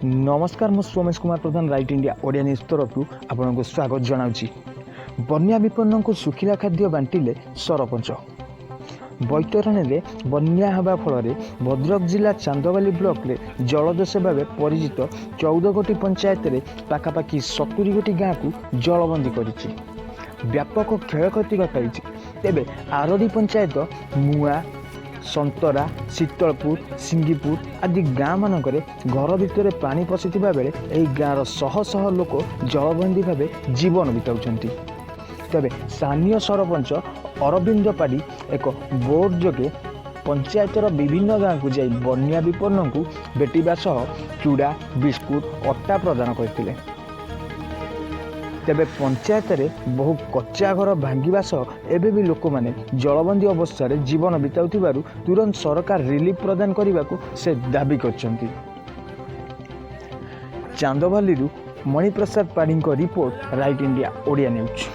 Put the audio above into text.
नमस्कार मु सोमेश कुमार प्रधान right India Odia news तरफ आपको स्वागत जनाऊँगी। बन्या विपन्न को सुखिला खाद्य बांटिले सरपंच। बैतरणी में बन्या हवा फल भद्रक जिला चांदबाली ब्लॉक रे जलदोष भाव परिचित 14 गोटी पंचायत रे पाखापाखि 70 गोटी गाँव को जलबंदी करिछि। व्यापक क्षयक्षति घटाई। तेबे आरडी पंचायत मुआ संतरा शीतलपुर सिंगीपुर आदि गाँव मानकरे घर भितर पानी पशिथिबा बेले एही गाँवर शह शह लोक जलबंदी भाव जीवन बिताउछन्ति। तेबे स्थानीय सरपंच अरविंद पाड़ी एक बोर्ड जोगे पंचायतर विभिन्न गाँव को जाई बन्या विपन्न को भेटिबा सह चूड़ा बिस्कुट अट्टा प्रदान करथिले। तेबे पंचायत रे बहु कच्चा घर भांगिबा सह एबे भी लोक माने जलबंदी अवस्था रे जीवन बिताउथिबारु तुरंत सरकार रिलीफ प्रदान करने से दाबी करछन्ति। चांदबाली मणिप्रसाद पाड़ी report right India Odia news.